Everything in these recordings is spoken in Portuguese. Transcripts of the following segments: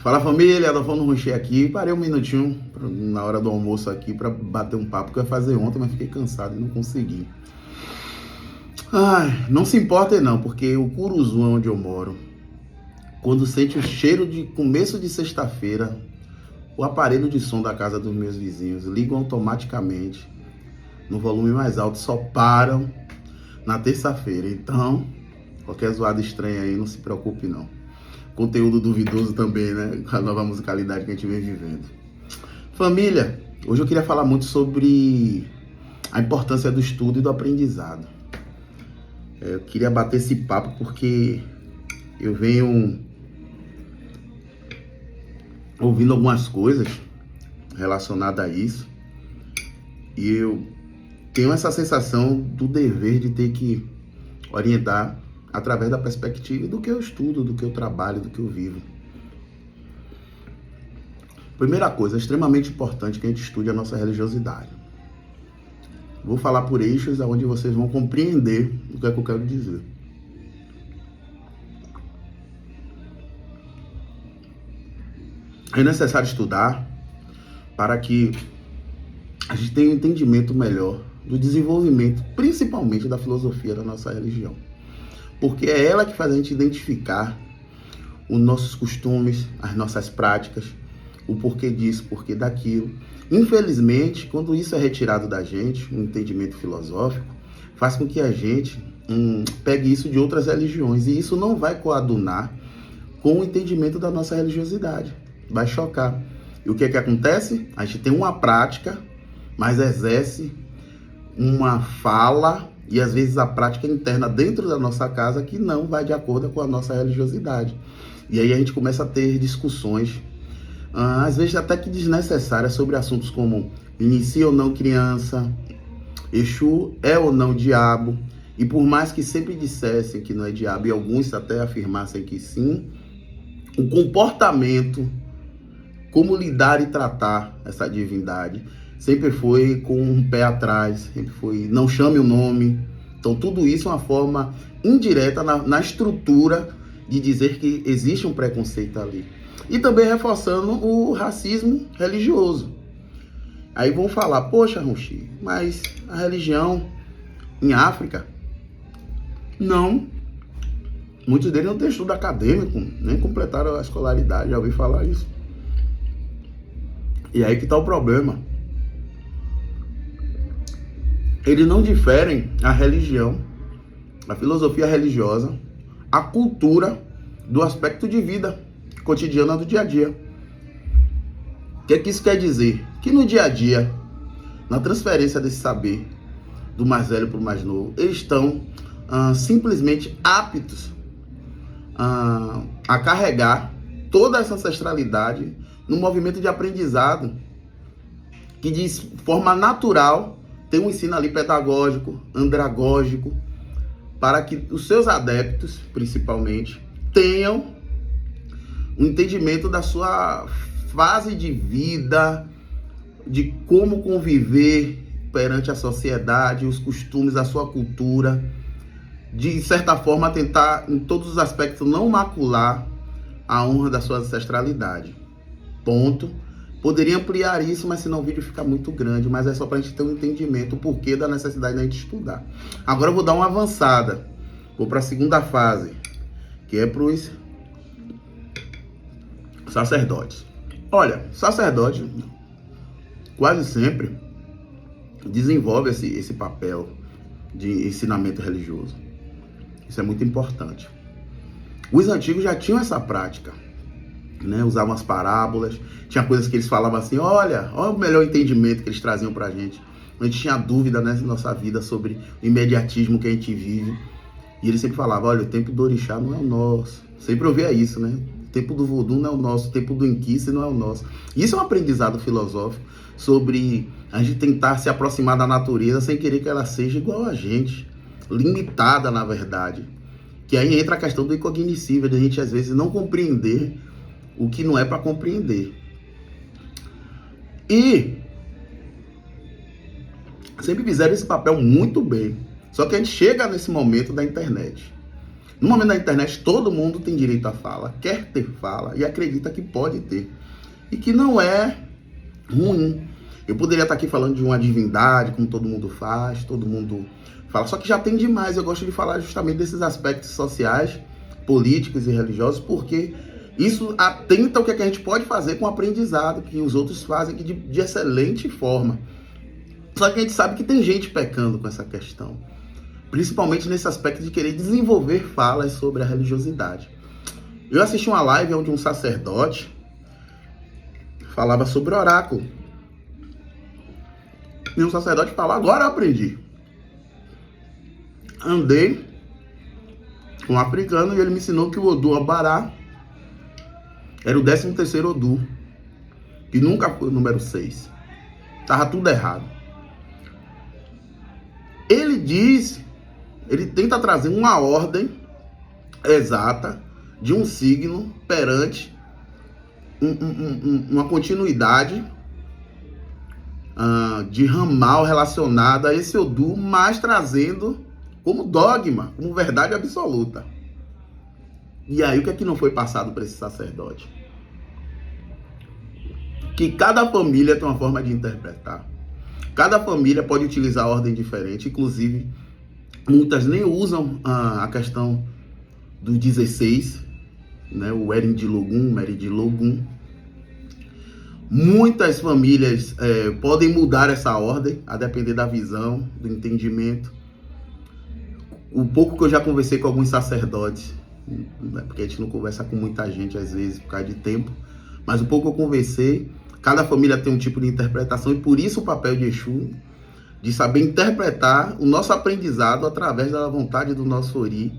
Fala família, Adolfo Rocher aqui. Parei um minutinho na hora do almoço aqui para bater um papo que eu ia fazer ontem, mas fiquei cansado e não consegui. Ai, não se importem não, porque o Curuzu, onde eu moro, quando sente o cheiro de começo de sexta-feira, o aparelho de som da casa dos meus vizinhos ligam automaticamente no volume mais alto, só param na terça-feira. Então, qualquer zoada estranha aí, não se preocupe não. Conteúdo duvidoso também, né? Com a nova musicalidade que a gente vem vivendo. Família, hoje eu queria falar muito sobre a importância do estudo e do aprendizado. Eu queria bater esse papo porque eu venho ouvindo algumas coisas relacionadas a isso e eu tenho essa sensação do dever de ter que orientar através da perspectiva do que eu estudo, do que eu trabalho, do que eu vivo. Primeira coisa, é extremamente importante que a gente estude a nossa religiosidade. Vou falar por eixos onde vocês vão compreender o que é que eu quero dizer. É necessário estudar para que a gente tenha um entendimento melhor do desenvolvimento, principalmente da filosofia da nossa religião. Porque é ela que faz a gente identificar os nossos costumes, as nossas práticas, o porquê disso, o porquê daquilo. Infelizmente, quando isso é retirado da gente, um entendimento filosófico, faz com que a gente pegue isso de outras religiões. E isso não vai coadunar com o entendimento da nossa religiosidade. Vai chocar. E o que é que acontece? A gente tem uma prática, mas exerce uma fala e às vezes a prática interna dentro da nossa casa que não vai de acordo com a nossa religiosidade. E aí a gente começa a ter discussões, às vezes até que desnecessárias, sobre assuntos como inicia ou não criança, Exu é ou não diabo. E por mais que sempre dissessem que não é diabo e alguns até afirmassem que sim, o comportamento, como lidar e tratar essa divindade, sempre foi com um pé atrás, sempre foi não chame o nome. Então tudo isso é uma forma indireta na estrutura de dizer que existe um preconceito ali. E também reforçando o racismo religioso. Aí vão falar, poxa, Ronchi, mas a religião em África, não. Muitos deles não têm estudo acadêmico, nem completaram a escolaridade, já ouvi falar isso. E aí que está o problema. Eles não diferem a religião, a filosofia religiosa, a cultura do aspecto de vida cotidiana do dia a dia. O que é que isso quer dizer? Que no dia a dia, na transferência desse saber do mais velho para o mais novo, eles estão simplesmente aptos a carregar toda essa ancestralidade no movimento de aprendizado que de forma natural tem um ensino ali pedagógico, andragógico, para que os seus adeptos, principalmente, tenham um entendimento da sua fase de vida, de como conviver perante a sociedade, os costumes, a sua cultura, de certa forma tentar, em todos os aspectos, não macular a honra da sua ancestralidade. Ponto. Poderia ampliar isso, mas senão o vídeo fica muito grande, mas é só para a gente ter um entendimento, o porquê da necessidade da gente estudar. Agora eu vou dar uma avançada, vou para a segunda fase, que é para os sacerdotes. Olha, sacerdote quase sempre desenvolve esse papel de ensinamento religioso. Isso é muito importante. Os antigos já tinham essa prática, né? Usavam as parábolas, tinha coisas que eles falavam assim, olha o melhor entendimento que eles traziam pra gente. A gente tinha dúvida, né, na nossa vida sobre o imediatismo que a gente vive. E eles sempre falavam, olha, o tempo do orixá não é o nosso. Sempre ouvia isso, né? O tempo do voodoo não é o nosso, o tempo do inquice não é o nosso. Isso é um aprendizado filosófico sobre a gente tentar se aproximar da natureza sem querer que ela seja igual a gente, limitada na verdade. Que aí entra a questão do incognoscível, de a gente às vezes não compreender o que não é para compreender. E sempre fizeram esse papel muito bem. Só que a gente chega nesse momento da internet. No momento da internet, todo mundo tem direito à fala, quer ter fala e acredita que pode ter. E que não é ruim. Eu poderia estar aqui falando de uma divindade, como todo mundo faz, todo mundo fala, só que já tem demais. Eu gosto de falar justamente desses aspectos sociais, políticos e religiosos, porque isso atenta ao que a gente pode fazer com o aprendizado, que os outros fazem de excelente forma. Só que a gente sabe que tem gente pecando com essa questão, principalmente nesse aspecto de querer desenvolver falas sobre a religiosidade. Eu assisti uma live onde um sacerdote falava sobre oráculo. E um sacerdote falou, agora eu aprendi. Andei com um africano e ele me ensinou que o Odu Abará era o 13º Odu, que nunca foi o número 6. Tava tudo errado. Ele tenta trazer uma ordem exata de um signo perante uma continuidade de ramal relacionada a esse Odu, mas trazendo como dogma, como verdade absoluta. E aí o que é que não foi passado para esse sacerdote? Que cada família tem uma forma de interpretar. Cada família pode utilizar ordem diferente, inclusive muitas nem usam a questão do 16, né, o Erin de Logum, Mary de Logum. Muitas famílias podem mudar essa ordem, a depender da visão, do entendimento. O pouco que eu já conversei com alguns sacerdotes, né, porque a gente não conversa com muita gente às vezes por causa de tempo, mas o pouco que eu conversei, cada família tem um tipo de interpretação e por isso o papel de Exu, de saber interpretar o nosso aprendizado através da vontade do nosso Ori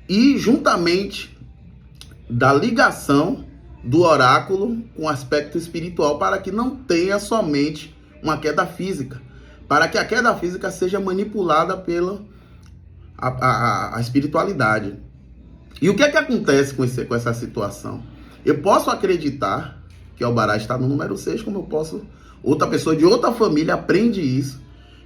e juntamente da ligação do oráculo com o aspecto espiritual, para que não tenha somente uma queda física, para que a queda física seja manipulada pela a espiritualidade. E o que é que acontece com essa situação? Eu posso acreditar que o Albará está no número 6, como eu posso, outra pessoa de outra família aprende isso,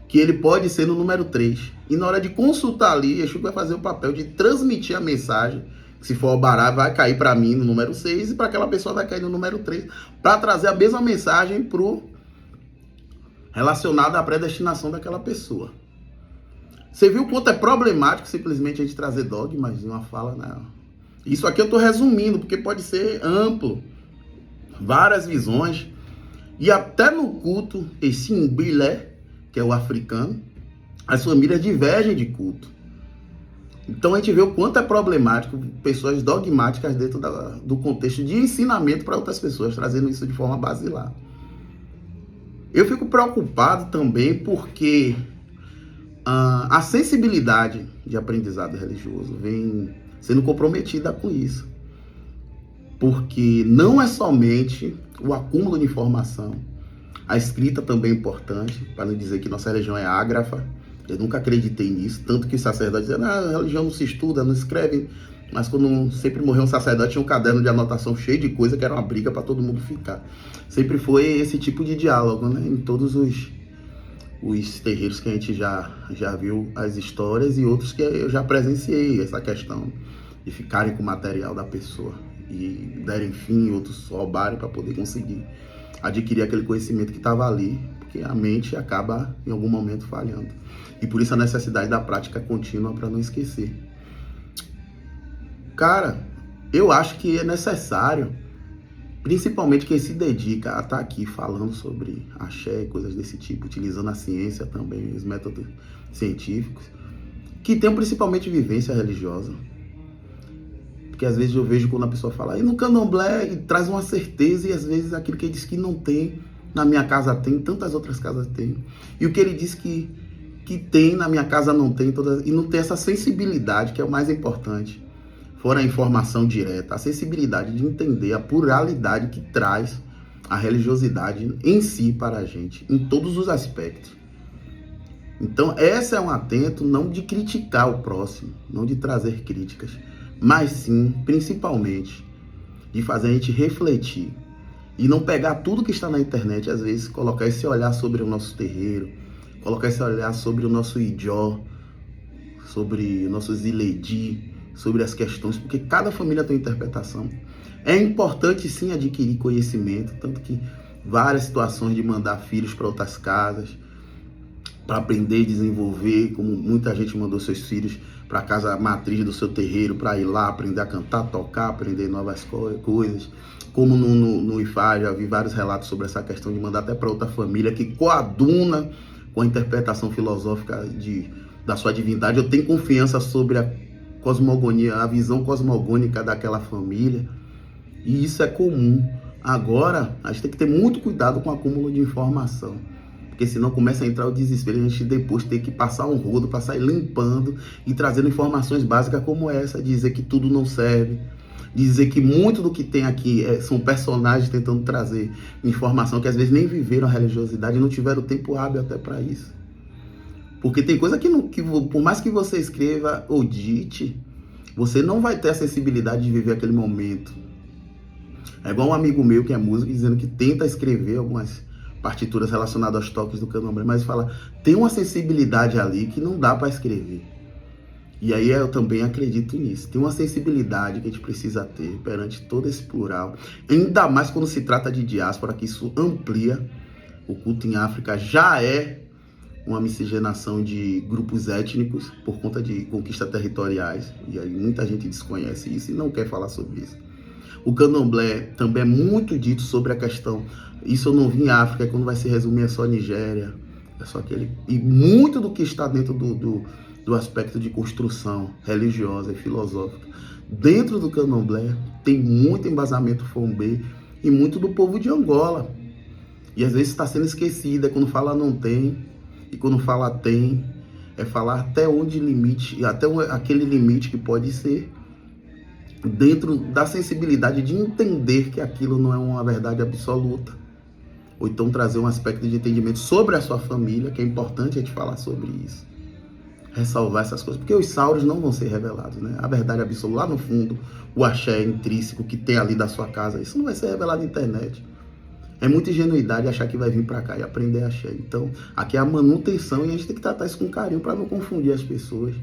que ele pode ser no número 3. E na hora de consultar ali, Exu vai fazer o papel de transmitir a mensagem. Se for Albará, vai cair para mim no número 6 e para aquela pessoa vai cair no número 3, para trazer a mesma mensagem relacionada à predestinação daquela pessoa. Você viu o quanto é problemático simplesmente a gente trazer dogmas em uma fala, né? Isso aqui eu estou resumindo, porque pode ser amplo, várias visões. E até no culto, esse Imbilé, que é o africano, as famílias divergem de culto. Então a gente vê o quanto é problemático pessoas dogmáticas dentro do contexto de ensinamento para outras pessoas, trazendo isso de forma basilar. Eu fico preocupado também porque a sensibilidade de aprendizado religioso vem sendo comprometida com isso. Porque não é somente o acúmulo de informação, a escrita também é importante, para não dizer que nossa religião é ágrafa. Eu nunca acreditei nisso, tanto que os sacerdotes diziam, a religião não se estuda, não escreve, mas quando sempre morreu um sacerdote, tinha um caderno de anotação cheio de coisa, que era uma briga para todo mundo ficar. Sempre foi esse tipo de diálogo, né? Em todos os terreiros que a gente já viu as histórias e outros que eu já presenciei, essa questão de ficarem com o material da pessoa e derem fim, outros roubarem para poder conseguir adquirir aquele conhecimento que estava ali, porque a mente acaba em algum momento falhando. E por isso a necessidade da prática contínua para não esquecer. Cara, eu acho que é necessário, principalmente quem se dedica a estar aqui falando sobre axé e coisas desse tipo, utilizando a ciência também, os métodos científicos, que tenham principalmente vivência religiosa. Porque às vezes eu vejo quando a pessoa fala, e no candomblé, e traz uma certeza, e às vezes aquilo que ele diz que não tem, na minha casa tem, tantas outras casas tem. E o que ele diz que tem, na minha casa não tem, e não tem essa sensibilidade, que é o mais importante. Fora a informação direta, a sensibilidade de entender a pluralidade que traz a religiosidade em si para a gente, em todos os aspectos. Então, essa é um atento não de criticar o próximo, não de trazer críticas, mas sim, principalmente, de fazer a gente refletir e não pegar tudo que está na internet, às vezes colocar esse olhar sobre o nosso terreiro, colocar esse olhar sobre o nosso Ijó, sobre nossos Iledi, sobre as questões, porque cada família tem uma interpretação. É importante sim adquirir conhecimento, tanto que várias situações de mandar filhos para outras casas, para aprender e desenvolver, como muita gente mandou seus filhos para a casa matriz do seu terreiro, para ir lá aprender a cantar, tocar, aprender novas coisas. Como no IFA, já vi vários relatos sobre essa questão de mandar até para outra família, que coaduna com a interpretação filosófica da sua divindade. Eu tenho confiança sobre a cosmogonia, a visão cosmogônica daquela família, e isso é comum. Agora, a gente tem que ter muito cuidado com o acúmulo de informação, porque senão começa a entrar o desespero, a gente depois tem que passar um rodo, passar limpando e trazendo informações básicas como essa, dizer que tudo não serve, dizer que muito do que tem aqui são personagens tentando trazer informação que às vezes nem viveram a religiosidade e não tiveram tempo hábil até para isso. Porque tem coisa que por mais que você escreva ou dite, você não vai ter a sensibilidade de viver aquele momento. É igual um amigo meu que é músico dizendo que tenta escrever algumas partituras relacionadas aos toques do candomblé, mas fala, tem uma sensibilidade ali que não dá para escrever. E aí eu também acredito nisso. Tem uma sensibilidade que a gente precisa ter perante todo esse plural, ainda mais quando se trata de diáspora, que isso amplia. O culto em África já é uma miscigenação de grupos étnicos por conta de conquistas territoriais, e aí muita gente desconhece isso e não quer falar sobre isso. O candomblé também é muito dito sobre a questão, isso eu não vi em África, quando vai se resumir é só Nigéria, é só aquele, e muito do que está dentro do aspecto de construção religiosa e filosófica dentro do candomblé tem muito embasamento fombê e muito do povo de Angola, e às vezes está sendo esquecida. Quando fala não tem, e quando fala tem, é falar até onde limite, até aquele limite que pode ser, dentro da sensibilidade de entender que aquilo não é uma verdade absoluta, ou então trazer um aspecto de entendimento sobre a sua família, que é importante a gente falar sobre isso, ressalvar essas coisas, porque os sauros não vão ser revelados, né? A verdade absoluta, lá no fundo, o axé intrínseco que tem ali da sua casa, isso não vai ser revelado na internet. É muita ingenuidade achar que vai vir para cá e aprender axé. Então, aqui é a manutenção e a gente tem que tratar isso com carinho para não confundir as pessoas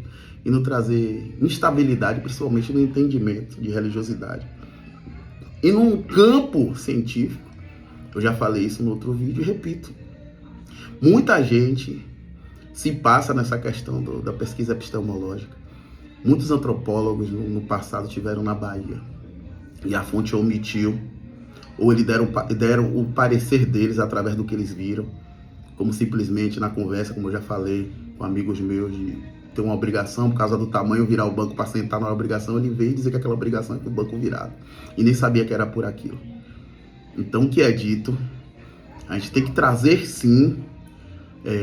e não trazer instabilidade, principalmente no entendimento de religiosidade. E num campo científico, eu já falei isso no outro vídeo e repito, muita gente se passa nessa questão da pesquisa epistemológica. Muitos antropólogos no passado tiveram na Bahia e a fonte omitiu, ou eles deram o parecer deles através do que eles viram, como simplesmente na conversa, como eu já falei com amigos meus, de ter uma obrigação por causa do tamanho, virar o banco para sentar na obrigação, ele veio dizer que aquela obrigação é com o banco virado, e nem sabia que era por aquilo. Então, o que é dito, a gente tem que trazer sim,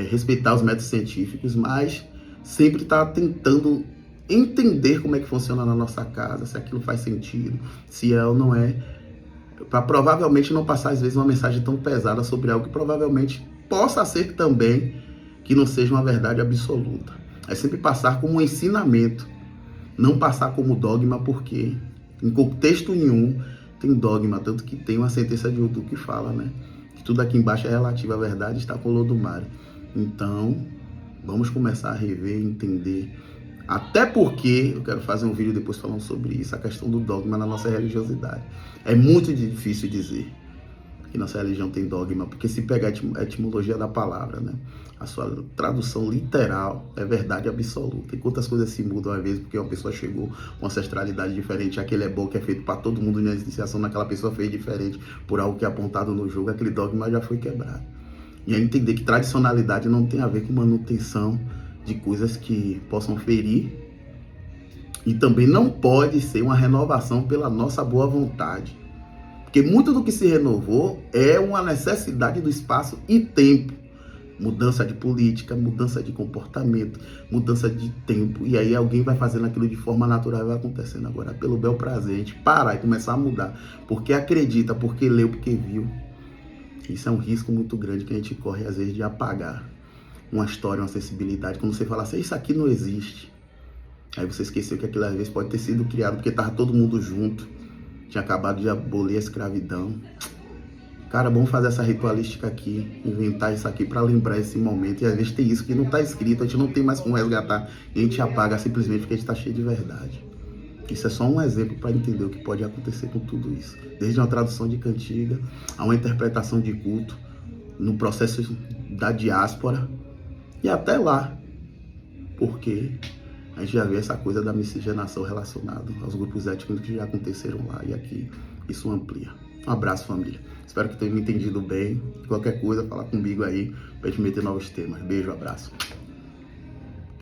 respeitar os métodos científicos, mas sempre estar tentando entender como é que funciona na nossa casa, se aquilo faz sentido, se é ou não é, para provavelmente não passar às vezes uma mensagem tão pesada sobre algo que provavelmente possa ser também que não seja uma verdade absoluta. É sempre passar como um ensinamento, não passar como dogma, porque em contexto nenhum tem dogma, tanto que tem uma sentença de Udu que fala, né, que tudo aqui embaixo é relativo à verdade, está com o Lodumare. Então, vamos começar a rever, entender, até porque eu quero fazer um vídeo depois falando sobre isso, a questão do dogma na nossa religiosidade. É muito difícil dizer que nossa religião tem dogma, porque se pegar a etimologia da palavra, né, a sua tradução literal é verdade absoluta. E quantas coisas se mudam às vezes porque uma pessoa chegou com ancestralidade diferente, aquele é bom que é feito para todo mundo na iniciação, naquela pessoa fez diferente por algo que é apontado no jogo, aquele dogma já foi quebrado. E aí entender que tradicionalidade não tem a ver com manutenção de coisas que possam ferir, e também não pode ser uma renovação pela nossa boa vontade, porque muito do que se renovou é uma necessidade do espaço e tempo, mudança de política, mudança de comportamento, mudança de tempo, e aí alguém vai fazendo aquilo de forma natural e vai acontecendo. Agora, pelo bel prazer, a gente parar e começar a mudar, porque acredita, porque leu, porque viu, isso é um risco muito grande que a gente corre às vezes de apagar uma história, uma sensibilidade. Quando você fala assim, isso aqui não existe, aí você esqueceu que aquilo às vezes pode ter sido criado porque estava todo mundo junto, tinha acabado de abolir a escravidão. Cara, vamos fazer essa ritualística aqui, inventar isso aqui para lembrar esse momento, e às vezes tem isso que não está escrito, a gente não tem mais como resgatar, e a gente apaga simplesmente porque a gente está cheio de verdade. Isso é só um exemplo para entender o que pode acontecer com tudo isso. Desde uma tradução de cantiga a uma interpretação de culto, no processo da diáspora e até lá, porque a gente já vê essa coisa da miscigenação relacionada aos grupos étnicos que já aconteceram lá, e aqui isso amplia. Um abraço, família. Espero que tenham me entendido bem. Qualquer coisa, fala comigo aí pra gente meter novos temas. Beijo, abraço.